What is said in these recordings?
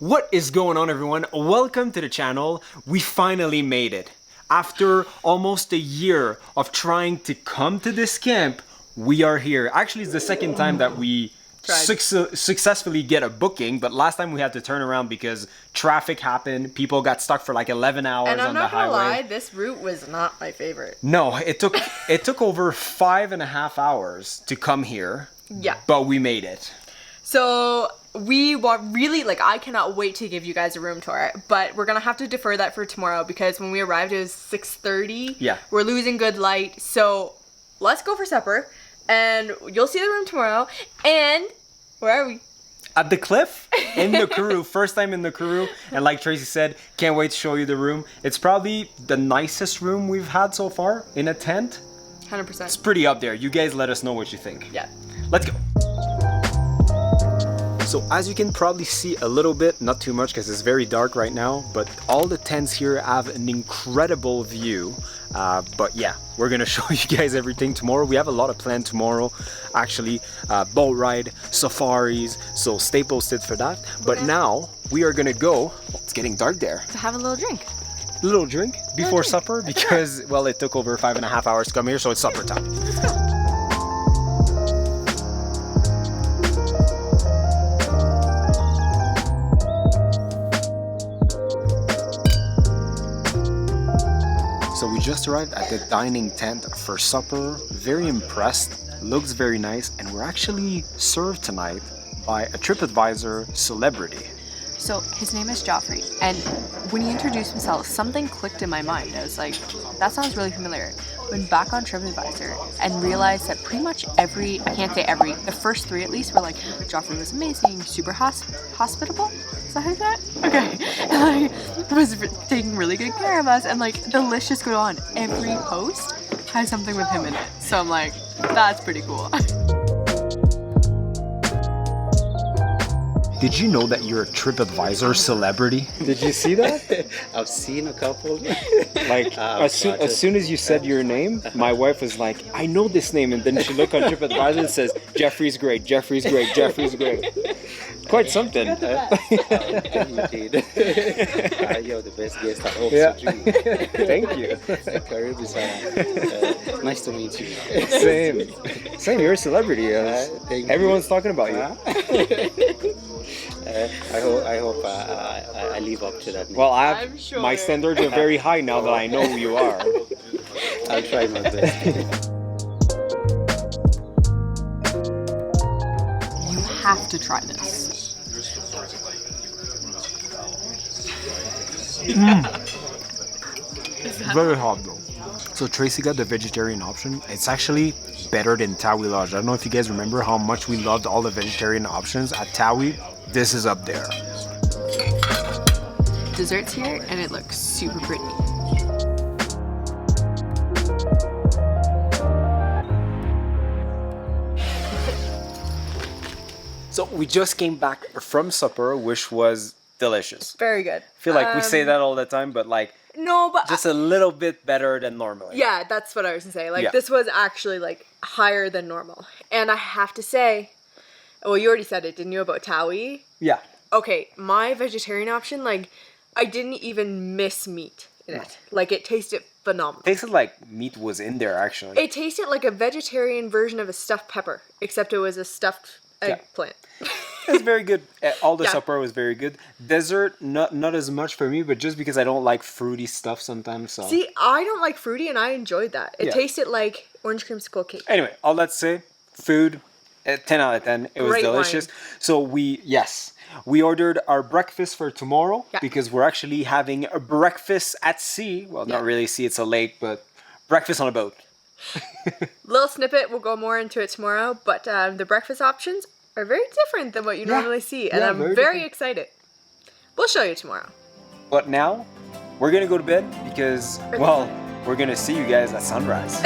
What is going on, everyone? Welcome to the channel. We finally made it. After almost a year of trying to come to this camp, we are here. Actually, it's the second time that we successfully get a booking, but last time we had to turn around because traffic happened. People got stuck for like 11 hours on the highway. And I'm not gonna lie, this route was not my favorite. No, it took over 5.5 hours to come here. Yeah. But we made it. So we want really, I cannot wait to give you guys a room tour, but we're gonna have to defer that for tomorrow because when we arrived it was 6:30. Yeah. We're losing good light, so let's go for supper and you'll see the room tomorrow. And where are we? At the cliff in Nakuru. First time in Nakuru, and like Tracy said, can't wait to show you the room. It's probably the nicest room we've had so far in a tent. 100%. It's pretty up there. You guys let us know what you think. Yeah. Let's go. So as you can probably see a little bit, not too much because it's very dark right now, but all the tents here have an incredible view. But yeah, we're gonna show you guys everything tomorrow. We have a lot of planned tomorrow, actually, boat ride, safaris, so stay posted for that. But now we are gonna go, it's getting dark there. To have a little drink. Little drink before supper because, well, it took over 5.5 hours to come here, so it's supper time. Let's go. So we just arrived at the dining tent for supper. Very impressed, looks very nice, and we're actually served tonight by a Tripadvisor celebrity. So his name is Joffrey, and when he introduced himself, something clicked in my mind. I was like, that sounds really familiar. Went back on Tripadvisor and realized that pretty much I can't say every, the first 3 at least were like, Joffrey was amazing, super hospitable? Is that how you say it? Okay. And was taking really good care of us, and the list just goes on. Every post has something with him in it. So I'm like, that's pretty cool. Did you know that you're a Tripadvisor celebrity? Did you see that? I've seen a couple. As soon as you said your name, my wife was like, I know this name. And then she looked on Tripadvisor and says, Jeffrey's great, Jeffrey's great, Jeffrey's great. Quite something. You did. You're the best guest at home. Thank you. Nice to meet you. Same. You're a celebrity. Everyone's talking about you. I hope I live up to that name. Well, I'm sure. My standards are very high now that I know who you are. I'll try my best. You have to try this. Very hot though. So Tracy got the vegetarian option. It's actually better than Tawi Lodge. I don't know if you guys remember how much we loved all the vegetarian options at Tawi. This is up there. Desserts here, and it looks super pretty. So we just came back from supper, which was delicious. Very good. I feel like we say that all the time, but no, but just a little bit better than normally. Yeah, that's what I was gonna say. This was actually higher than normal, and I have to say, well, you already said it, didn't you, about Tawi? Yeah. Okay, my vegetarian option, I didn't even miss meat in it. It tasted phenomenal. It tasted like meat was in there, actually. It tasted like a vegetarian version of a stuffed pepper, except it was a stuffed eggplant. It was very good. All the supper was very good. Dessert, not as much for me, but just because I don't like fruity stuff sometimes. So. See, I don't like fruity, and I enjoyed that. It tasted like orange creamsicle cake. Anyway, all that to say, food, 10 out of 10. It was Great delicious. wine. So we ordered our breakfast for tomorrow because we're actually having a breakfast at sea. Well, not really sea, it's a lake, but breakfast on a boat. Little snippet, we'll go more into it tomorrow, but the breakfast options are very different than what you normally see, and I'm very excited. We'll show you tomorrow. But now, we're gonna go to bed because, well, we're gonna see you guys at sunrise.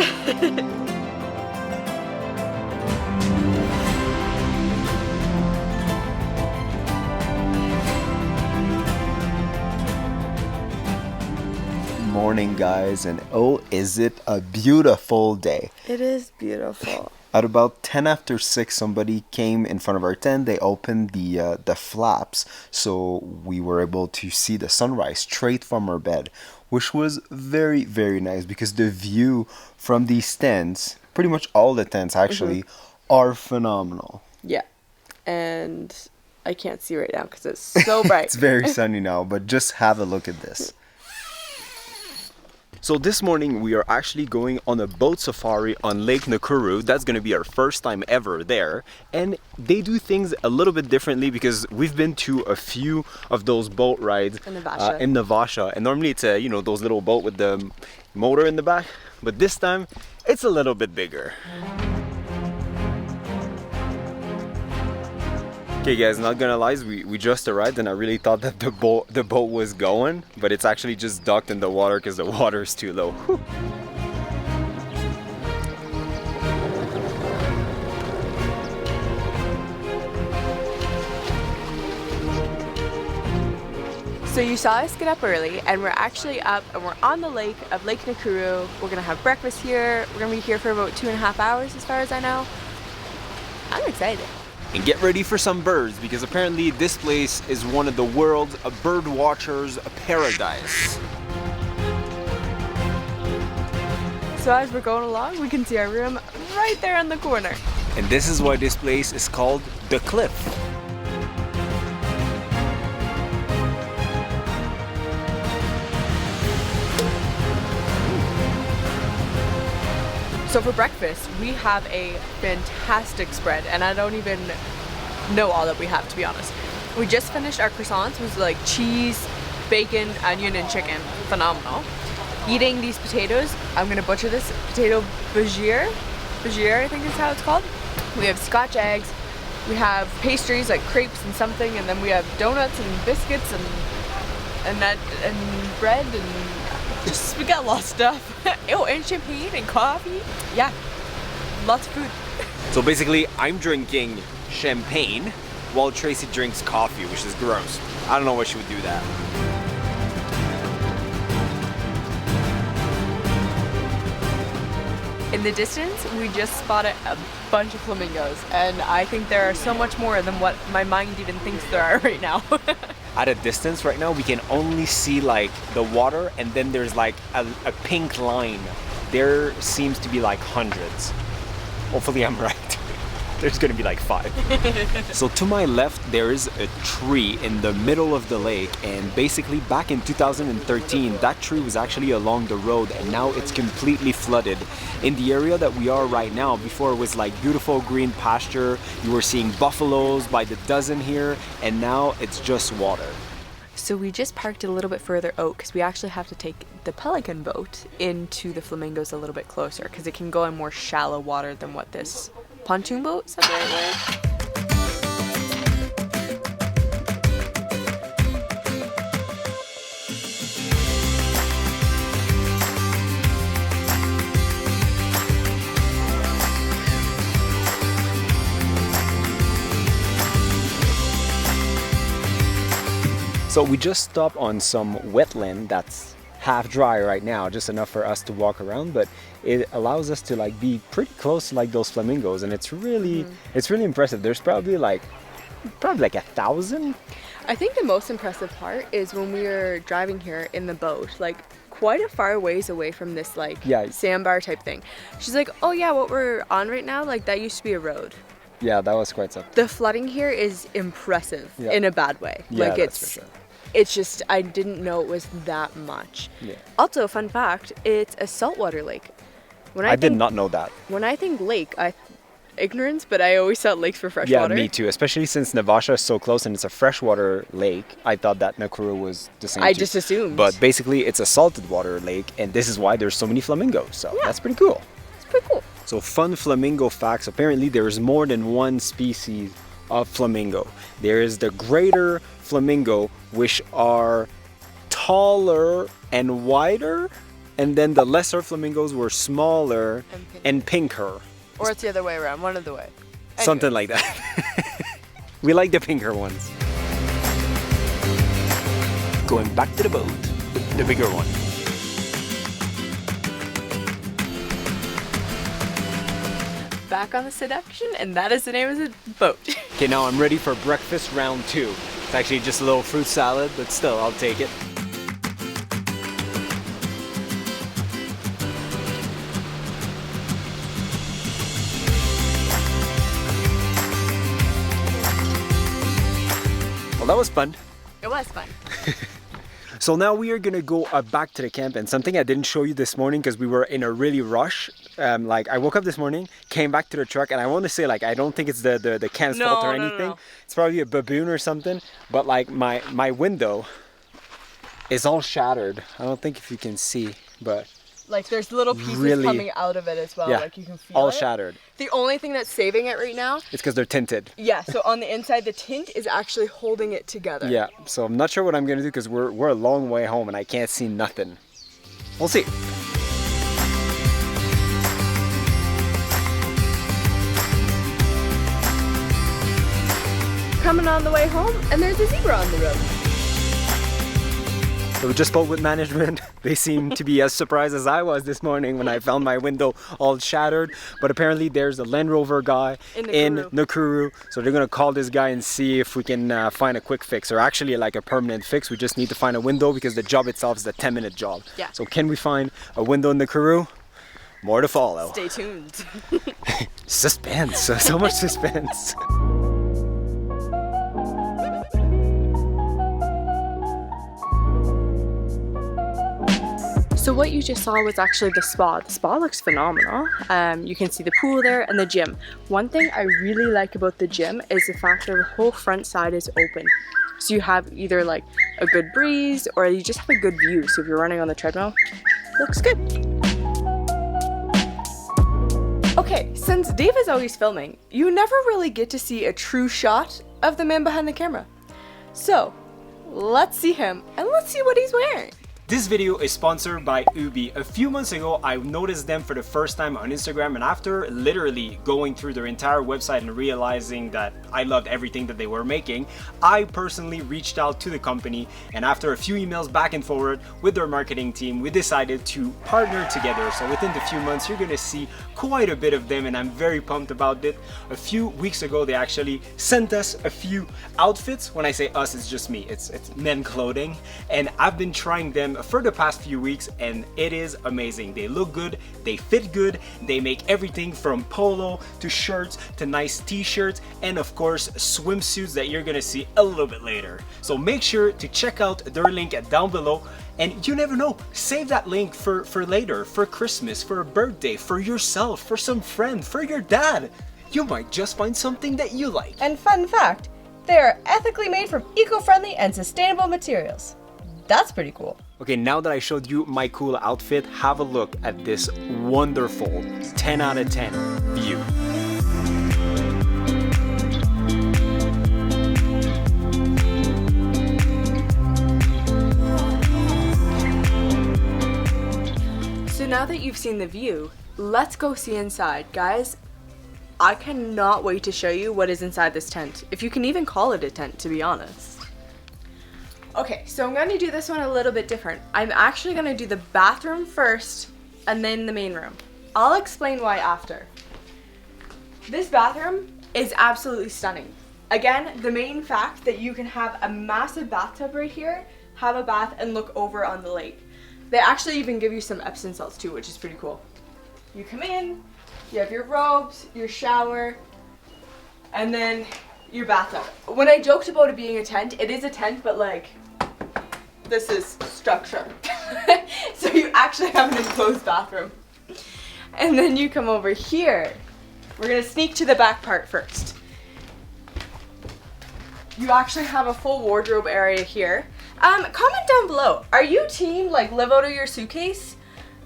Morning, guys, and oh, is it a beautiful day. It is beautiful. At about 10 after 6, somebody came in front of our tent. They opened the flaps, so we were able to see the sunrise straight from our bed, which was very, very nice because the view from these tents, pretty much all the tents actually, are phenomenal. Yeah, and I can't see right now because it's so bright. It's very sunny now, but just have a look at this. So this morning we are actually going on a boat safari on Lake Nakuru. That's going to be our first time ever there. And they do things a little bit differently because we've been to a few of those boat rides in Navasha. And normally it's a, you know, those little boat with the motor in the back. But this time it's a little bit bigger. Okay guys, not gonna lie, we just arrived and I really thought that the boat was going, but it's actually just docked in the water because the water is too low. Whew. So you saw us get up early and we're actually up and we're on the lake of Lake Nakuru. We're gonna have breakfast here. We're gonna be here for about 2.5 hours as far as I know. I'm excited. And get ready for some birds because apparently this place is one of the world's bird watchers' paradise. So as we're going along, we can see our room right there in the corner. And this is why this place is called The Cliff. So for breakfast, we have a fantastic spread, and I don't even know all that we have, to be honest. We just finished our croissants, which was like cheese, bacon, onion, and chicken. Phenomenal. Eating these potatoes, I'm gonna butcher this, potato bajir. Bajir, I think is how it's called. We have Scotch eggs, we have pastries like crepes and something, and then we have donuts and biscuits and bread and just, we got lots of stuff. Oh, and champagne and coffee. Yeah, lots of food. So basically, I'm drinking champagne while Tracy drinks coffee, which is gross. I don't know why she would do that. In the distance, we just spotted a bunch of flamingos, and I think there are so much more than what my mind even thinks there are right now. At a distance right now, we can only see like the water, and then there's like a pink line. There seems to be like hundreds. Hopefully I'm right. There's gonna be like 5. So to my left, there is a tree in the middle of the lake, and basically back in 2013, that tree was actually along the road, and now it's completely flooded. In the area that we are right now, before it was like beautiful green pasture, you were seeing buffaloes by the dozen here, and now it's just water. So we just parked a little bit further out because we actually have to take the pelican boat into the flamingos a little bit closer because it can go in more shallow water than what this pontoon boat, is that the right word? So we just stopped on some wetland that's half dry right now, just enough for us to walk around, but it allows us to like be pretty close to like those flamingos, and it's really impressive. There's probably like 1,000. I think the most impressive part is when we were driving here in the boat, like quite a far ways away from this like sandbar type thing. She's like, oh yeah, what we're on right now, like that used to be a road. Yeah, that was quite something. The flooding here is impressive in a bad way. Yeah, like that's for sure. It's just, I didn't know it was that much. Yeah. Also, fun fact, it's a saltwater lake. I did not know that. When I think lake, ignorance, but I always thought lakes were freshwater. Yeah, me too. Especially since Navasha is so close and it's a freshwater lake. I thought that Nakuru was the same. I just assumed. But basically, it's a salted water lake, and this is why there's so many flamingos. So that's pretty cool. It's pretty cool. So fun flamingo facts. Apparently, there is more than one species of flamingo. There is the greater flamingo, which are taller and wider, and then the lesser flamingos were smaller and pinker. Or it's the other way around, one of the way. Anyway. Something like that. We like the pinker ones. Going back to the boat, the bigger one. back on the seduction, and that is the name of the boat. Okay, now I'm ready for breakfast round 2. It's actually just a little fruit salad, but still, I'll take it. Well, that was fun. It was fun. So now we are gonna go back to the camp, and something I didn't show you this morning because we were in a really rush. Like I woke up this morning, came back to the truck, and I want to say like I don't think it's the camp's fault or anything. No. It's probably a baboon or something. But like my window is all shattered. I don't think if you can see, but Like there's little pieces really, coming out of it as well. yeah, Like you can feel all it. shattered. The only thing that's saving it right now, It's because they're tinted. yeah, so on the inside, the tint is actually holding it together. Yeah. So I'm not sure what I'm gonna do because we're a long way home and I can't see nothing. We'll see. Coming on the way home, and there's a zebra on the road. So we just spoke with management. They seem to be as surprised as I was this morning when I found my window all shattered. But apparently there's a Land Rover guy in Nakuru. So they're gonna call this guy and see if we can find a quick fix, or actually like a permanent fix. We just need to find a window because the job itself is a 10-minute job. Yeah. So can we find a window in Nakuru? More to follow. Stay tuned. Suspense, so much suspense. So what you just saw was actually the spa. The spa looks phenomenal. You can see the pool there and the gym. One thing I really like about the gym is the fact that the whole front side is open. So you have either like a good breeze or you just have a good view. So if you're running on the treadmill, looks good. Okay, since Dave is always filming, you never really get to see a true shot of the man behind the camera. So let's see him and let's see what he's wearing. This video is sponsored by EUBI. A few months ago, I noticed them for the first time on Instagram, and after literally going through their entire website and realizing that I loved everything that they were making, I personally reached out to the company, and after a few emails back and forward with their marketing team, we decided to partner together. So within the few months, you're gonna see quite a bit of them, and I'm very pumped about it. A few weeks ago, they actually sent us a few outfits. When I say us, it's just me. It's men clothing, and I've been trying them for the past few weeks, and it is amazing. They look good, they fit good, they make everything from polo to shirts to nice t-shirts, and of course swimsuits that you're gonna see a little bit later. So make sure to check out their link down below, and you never know, save that link for later, for Christmas, for a birthday, for yourself, for some friend, for your dad. You might just find something that you like. And fun fact, they are ethically made from eco-friendly and sustainable materials. That's pretty cool. Okay, now that I showed you my cool outfit, have a look at this wonderful 10 out of 10 view. So now that you've seen the view, let's go see inside. Guys, I cannot wait to show you what is inside this tent. If you can even call it a tent, to be honest. Okay, so I'm gonna do this one a little bit different. I'm actually gonna do the bathroom first and then the main room. I'll explain why after. This bathroom is absolutely stunning. Again, the main fact that you can have a massive bathtub right here, have a bath, and look over on the lake. They actually even give you some Epsom salts too, which is pretty cool. You come in, you have your robes, your shower, and then your bathtub. When I joked about it being a tent, it is a tent, but like, this is structure. So you actually have an enclosed bathroom. And then you come over here. We're gonna sneak to the back part first. You actually have a full wardrobe area here. Comment down below, are you team like live out of your suitcase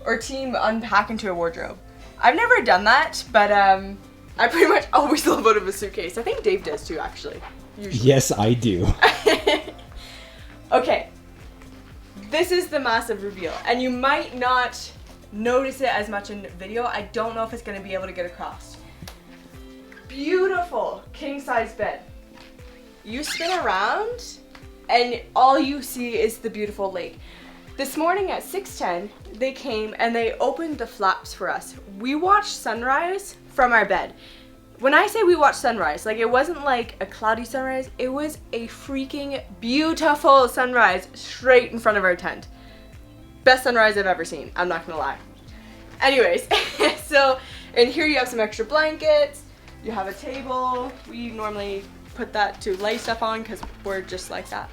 or team unpack into a wardrobe? I've never done that, but I pretty much always live out of a suitcase. I think Dave does too, actually. Usually. Yes, I do. Okay, this is the massive reveal, and you might not notice it as much in video. I don't know if it's gonna be able to get across. Beautiful king size bed. You spin around, and all you see is the beautiful lake. This morning at 6:10, they came and they opened the flaps for us. We watched sunrise from our bed. When I say we watched sunrise, like it wasn't like a cloudy sunrise, it was a freaking beautiful sunrise straight in front of our tent. Best sunrise I've ever seen, I'm not gonna lie. Anyways, so in here you have some extra blankets, you have a table. We normally put that to lay stuff on because we're just like that.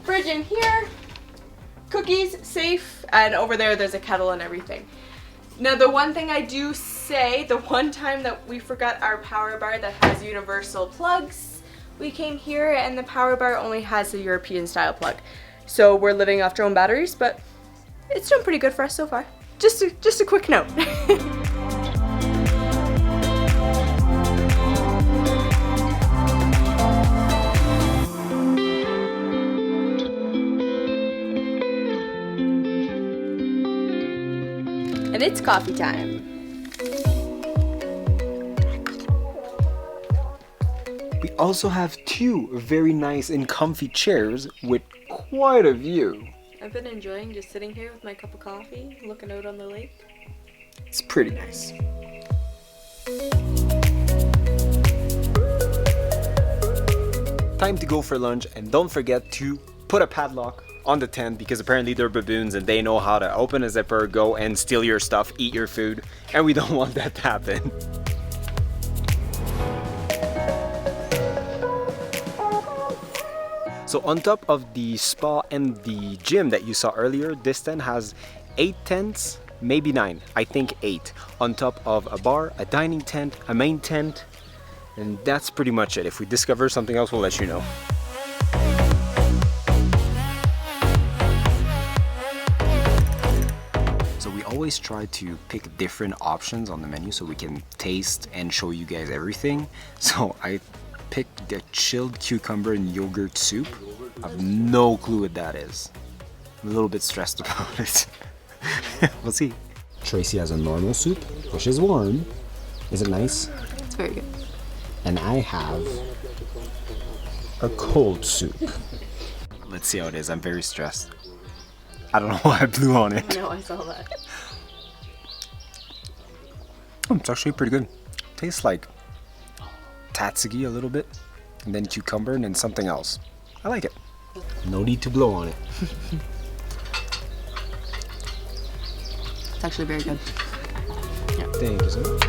Fridge in here, cookies, safe, and over there's a kettle and everything. Now the one thing I do say, the one time that we forgot our power bar that has universal plugs, we came here and the power bar only has a European style plug. So we're living off drone batteries, but it's doing pretty good for us so far. Just a quick note. And it's coffee time. We also have two very nice and comfy chairs with quite a view. I've been enjoying just sitting here with my cup of coffee, looking out on the lake. It's pretty nice. Time to go for lunch, and don't forget to put a padlock on the tent because apparently they're baboons and they know how to open a zipper, go and steal your stuff, eat your food, and we don't want that to happen. So on top of the spa and the gym that you saw earlier, this tent has 8 tents, maybe 9, I think 8, on top of a bar, a dining tent, a main tent, and that's pretty much it. If we discover something else, we'll let you know. So we always try to pick different options on the menu so we can taste and show you guys everything. So I picked the chilled cucumber and yogurt soup. I have no clue what that is. I'm a little bit stressed about it. We'll see. Tracy has a normal soup, which is warm. Is it nice? It's very good. And I have a cold soup. Let's see how it is. I'm very stressed. I don't know why I blew on it. No, I saw that. Oh, it's actually pretty good. Tastes like tatsugi a little bit, and then cucumber, and then something else. I like it. No need to blow on it. It's actually very good. Thank you so much.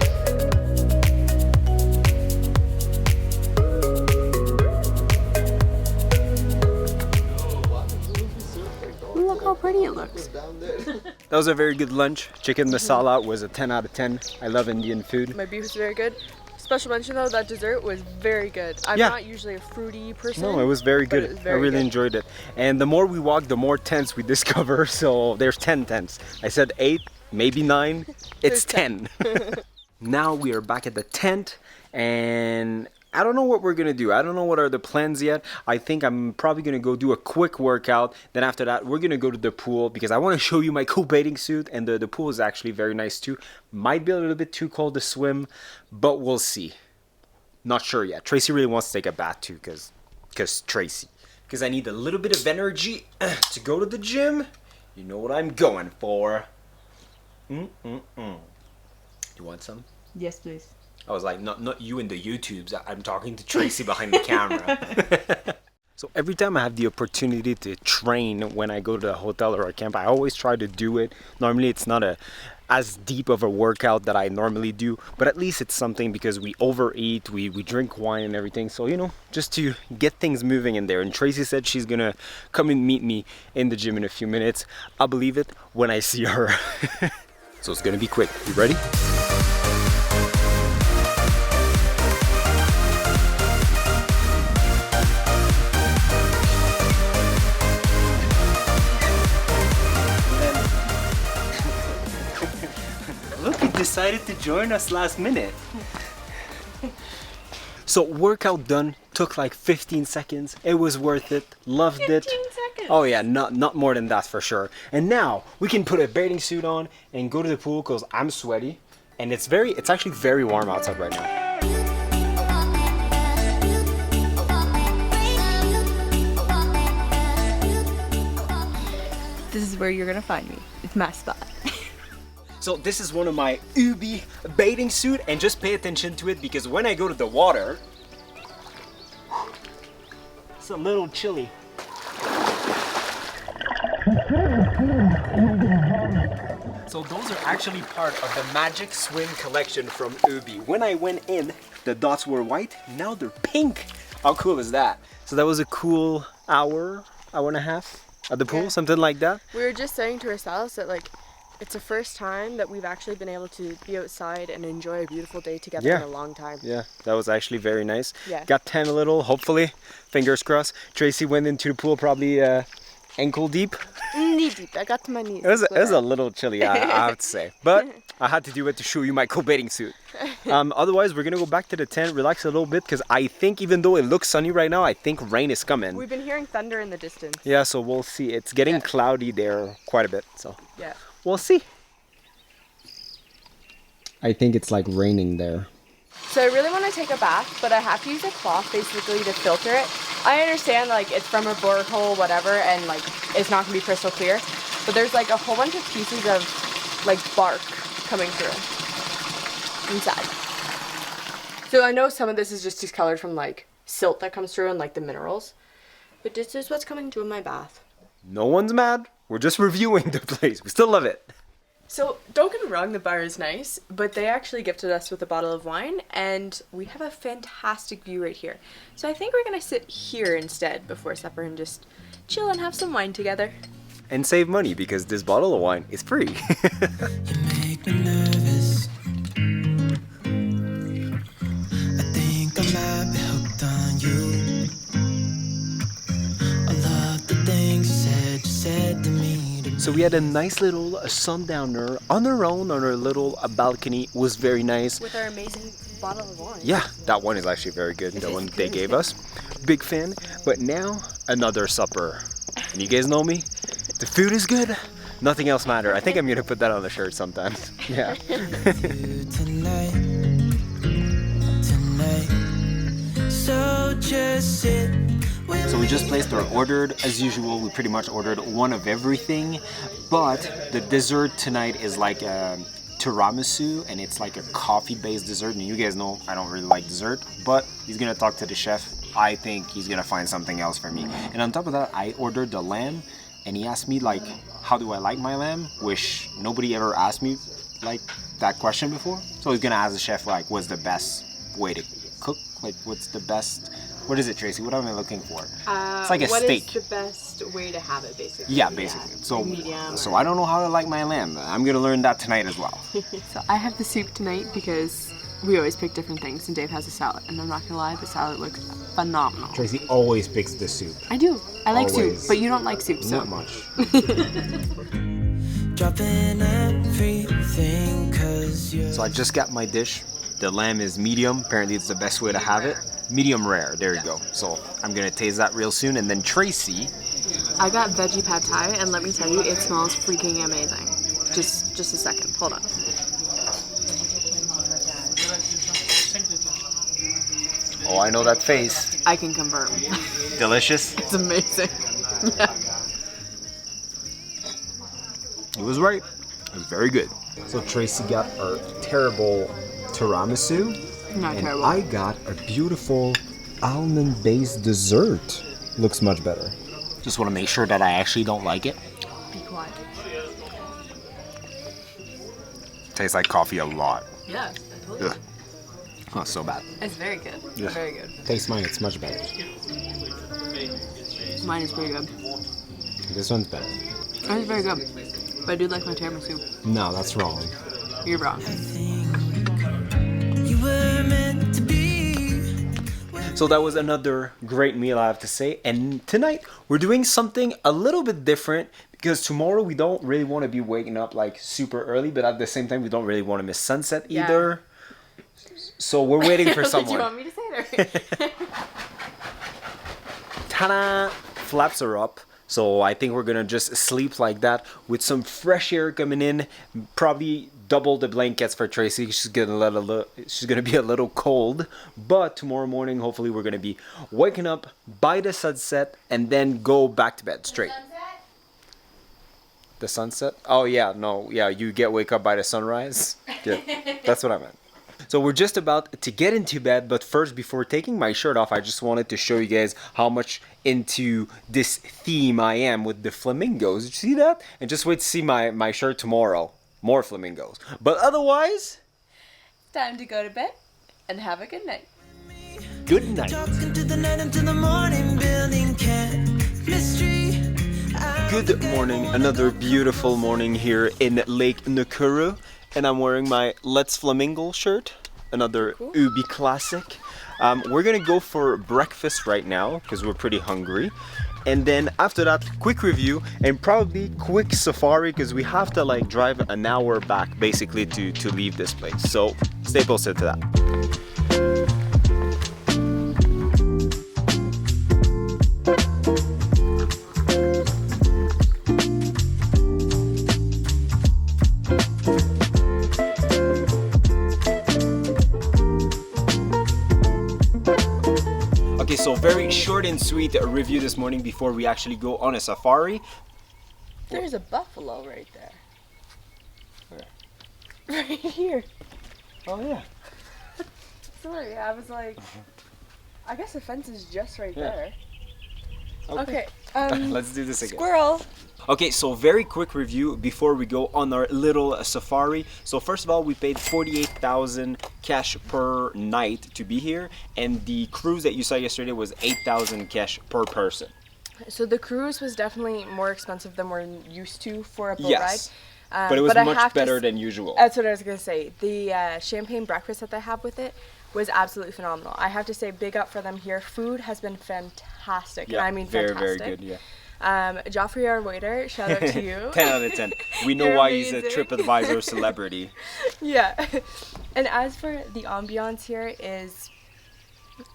Look how pretty it looks. That was a very good lunch. Chicken masala was a 10 out of 10. I love Indian food. My beef is very good. Special mention though, that dessert was very good. I'm not usually a fruity person. No, it was very good. It was very I really good. enjoyed it. And the more we walk, the more tents we discover. So there's 10 tents. I said 8, maybe 9. It's 10. Now we are back at the tent, and I don't know what we're gonna do. I don't know what are the plans yet. I think I'm probably gonna go do a quick workout. Then after that, we're gonna go to the pool because I want to show you my cool bathing suit, and the pool is actually very nice too. Might be a little bit too cold to swim, but we'll see. Not sure yet. Tracy really wants to take a bath too, because Tracy. Because I need a little bit of energy to go to the gym. You know what I'm going for. You want some? Yes, please. I was like, not you in the YouTubes. I'm talking to Tracy behind the camera. So every time I have the opportunity to train when I go to a hotel or a camp, I always try to do it. Normally it's not as deep of a workout that I normally do, but at least it's something because we overeat, we drink wine and everything. So, you know, just to get things moving in there. And Tracy said she's gonna come and meet me in the gym in a few minutes. I'll believe it when I see her. So it's gonna be quick. You ready? Look, he decided to join us last minute. So workout done, took like 15 seconds. It was worth it, loved it. 15 seconds. Oh yeah, not more than that for sure. And now we can put a bathing suit on and go to the pool because I'm sweaty. And it's actually very warm outside right now. This is where you're gonna find me. It's my spot. So this is one of my EUBI bathing suit, and just pay attention to it because when I go to the water, it's a little chilly. So those are actually part of the Magic Swim collection from EUBI. When I went in, the dots were white, now they're pink. How cool is that? So that was a cool hour and a half at the pool, something like that. We were just saying to ourselves that like, it's the first time that we've actually been able to be outside and enjoy a beautiful day together in a long time. Yeah, that was actually very nice. Yeah. Got tan a little, hopefully. Fingers crossed. Tracy went into the pool probably ankle deep. Knee deep. I got to my knees. It was a little chilly, I have to say. But I had to do it to show you my cool bathing suit. Otherwise, we're going to go back to the tent, relax a little bit, because I think even though it looks sunny right now, I think rain is coming. We've been hearing thunder in the distance. Yeah, so we'll see. It's getting cloudy there quite a bit, so yeah, we'll see. I think it's like raining there. So I really want to take a bath, but I have to use a cloth basically to filter it. I understand like it's from a borehole, whatever, and like it's not going to be crystal clear. But there's like a whole bunch of pieces of like bark coming through inside. So I know some of this is just discolored from like silt that comes through and like the minerals. But this is what's coming through in my bath. No one's mad. We're just reviewing the place. We still love it. So don't get me wrong, the bar is nice, but they actually gifted us with a bottle of wine and we have a fantastic view right here. So I think we're gonna sit here instead before supper and just chill and have some wine together. And save money because this bottle of wine is free. You make me nervous. I think I might be hooked on you. All of the things you said to me. So we had a nice little sundowner on our own on our little balcony. It was very nice. With our amazing bottle of wine. Yeah, that one is actually very good. The one they gave us. Big fan. But now, another supper. And you guys know me, the food is good. Nothing else matters. I think I'm going to put that on the shirt sometimes. Yeah. Tonight. So just sit. So we just placed our order. As usual, we pretty much ordered one of everything. But the dessert tonight is like a tiramisu, and it's like a coffee-based dessert. And you guys know I don't really like dessert, but he's gonna talk to the chef. I think he's gonna find something else for me. And on top of that, I ordered the lamb, and he asked me like, how do I like my lamb? Which nobody ever asked me like that question before. So he's gonna ask the chef like, what's the best way to cook? Like, what's the best? What is it, Tracy? What am I looking for? It's like a steak. What is the best way to have it, basically? Yeah, basically. So, medium. So I don't know how to like my lamb. I'm gonna learn that tonight as well. So I have the soup tonight because we always pick different things, and Dave has a salad. And I'm not gonna lie, the salad looks phenomenal. Tracy always picks the soup. I do. I like Always. soup, but you don't like soup, so. Not much. Dropping everything 'cause you're So I just got my dish. The lamb is medium. Apparently it's the best way to have it. Medium rare. There you go. So I'm gonna taste that real soon. And then Tracy. I got veggie pad thai, and let me tell you, it smells freaking amazing. Just a second. Hold on. Oh, I know that face. I can confirm. Delicious. It's amazing. Yeah. He was right. It was very good. So Tracy got a terrible tiramisu. Not And terrible. I got a beautiful almond-based dessert. Looks much better. Just want to make sure that I actually don't like it. Be quiet. Tastes like coffee a lot. Yeah, I told you. Ugh. Oh, so bad. It's very good. Yeah. Very good. Taste mine, it's much better. Mine is pretty good. This one's better. Mine is very good. But I do like my tiramisu. No, that's wrong. You're wrong. you were meant to be. So that was another great meal, I have to say. And tonight, we're doing something a little bit different because tomorrow we don't really want to be waking up like super early, but at the same time, we don't really want to miss sunset Yeah. either. So we're waiting for What did you someone. want me to say there? Ta-da! Flaps are up. So I think we're gonna just sleep like that with some fresh air coming in. Probably double the blankets for Tracy. She's gonna be a little cold. But tomorrow morning, hopefully, we're gonna be waking up by the sunset and then go back to bed straight. The sunset? Oh yeah, no, yeah, you wake up by the sunrise. Yeah, that's what I meant. So we're just about to get into bed, but first, before taking my shirt off, I just wanted to show you guys how much into this theme I am with the flamingos. Did you see that? And just wait to see my shirt tomorrow. More flamingos. But otherwise, Time to go to bed and have a good night. good night. Talking to the night until the morning, building chemistry. Good morning, another beautiful morning here in Lake Nakuru, and I'm wearing my Let's Flamingo shirt, another EUBI classic. We're gonna go for breakfast right now because we're pretty hungry, and then after that, quick review and probably quick safari because we have to like drive an hour back basically to leave this place. So stay posted to that. Okay, so very short and sweet review this morning before we actually go on a safari. There's a buffalo right there. Where? Right here. Oh yeah. Sorry, I was like, I guess the fence is just right Yeah. there. Okay. Okay. Let's do this again. Squirrel. Okay, so very quick review before we go on our little safari. So first of all, we paid 48,000 cash per night to be here, and the cruise that you saw yesterday was 8,000 cash per person. So the cruise was definitely more expensive than we're used to for a boat Yes, ride. but it was I much have to better s- than usual. That's what I was gonna say. The champagne breakfast that they have with it was absolutely phenomenal. I have to say, big up for them here. Food has been fantastic, and I mean very, fantastic. very good, yeah. Joffrey, our waiter, shout out to you. 10 out of 10. We know You're why he's a amazing. Tripadvisor celebrity. Yeah. And as for the ambiance here is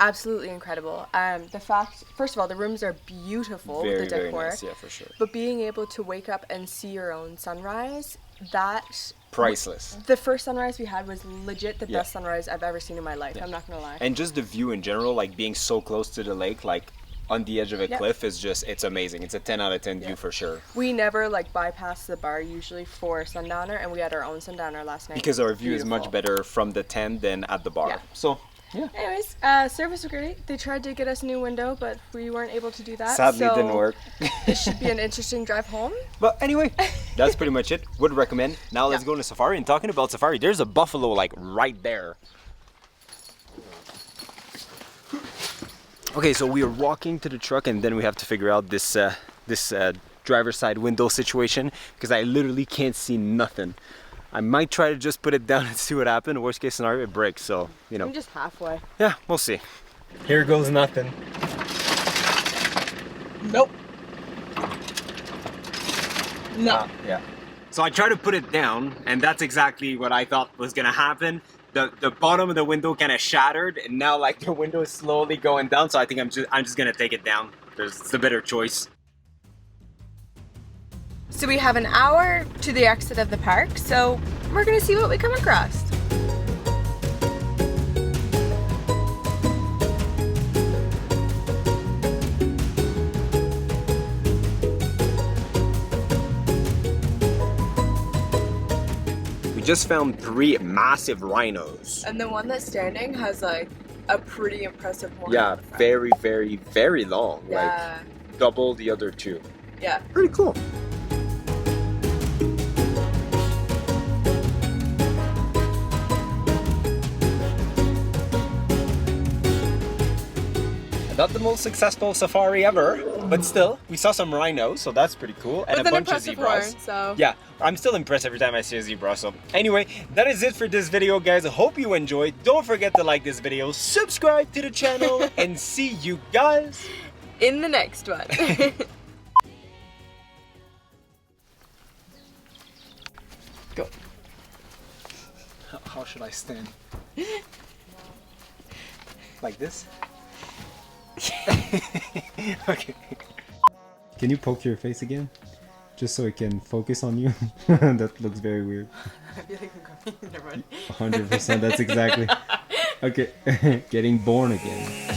absolutely incredible. The fact, first of all, the rooms are beautiful Very, with the very decor. nice, yeah, for sure. But being able to wake up and see your own sunrise, that Priceless. the first sunrise we had was legit the Yeah. best sunrise I've ever seen in my life. I'm not gonna lie. And just the view in general, like being so close to the lake, like on the edge of a Yep. cliff is just, it's amazing. It's a 10 out of 10 view for sure. We never like bypass the bar usually for Sundowner, and we had our own Sundowner last night. Because our view is much Beautiful. better from the tent than at the bar. Yeah. So, yeah. Anyways, service was great. They tried to get us a new window, but we weren't able to do that. Sadly, so didn't work. It should be an interesting drive home. But anyway, that's pretty much it. Would recommend. Now let's go on a safari. And talking about safari, there's a buffalo like right there. Okay, so we are walking to the truck, and then we have to figure out this driver's side window situation because I literally can't see nothing. I might try to just put it down and see what happens. Worst case scenario, it breaks. So you know, I'm just halfway. yeah, we'll see. Here goes nothing. Nope. No. Yeah. So I tried to put it down, and that's exactly what I thought was gonna happen. The bottom of the window kind of shattered, and now like the window is slowly going down. So I think I'm just gonna take it down. It's the better choice. So we have an hour to the exit of the park, so we're gonna see what we come across. We just found 3 massive rhinos. And the one that's standing has like a pretty impressive horn. Yeah, on the front. very, very, very long. Yeah. Like double the other 2. Yeah. Pretty cool. Not the most successful safari ever, but still, we saw some rhinos, so that's pretty cool, and With a an bunch of impressive zebras. horn, so. Yeah, I'm still impressed every time I see a zebra. So anyway, that is it for this video, guys. I hope you enjoyed. Don't forget to like this video, subscribe to the channel, and see you guys In the next one. Go. How should I stand? Like this? Okay. Can you poke your face again? Just so it can focus on you? That looks very weird. I feel like I'm going. Never mind. 100%, that's exactly. Okay, getting born again.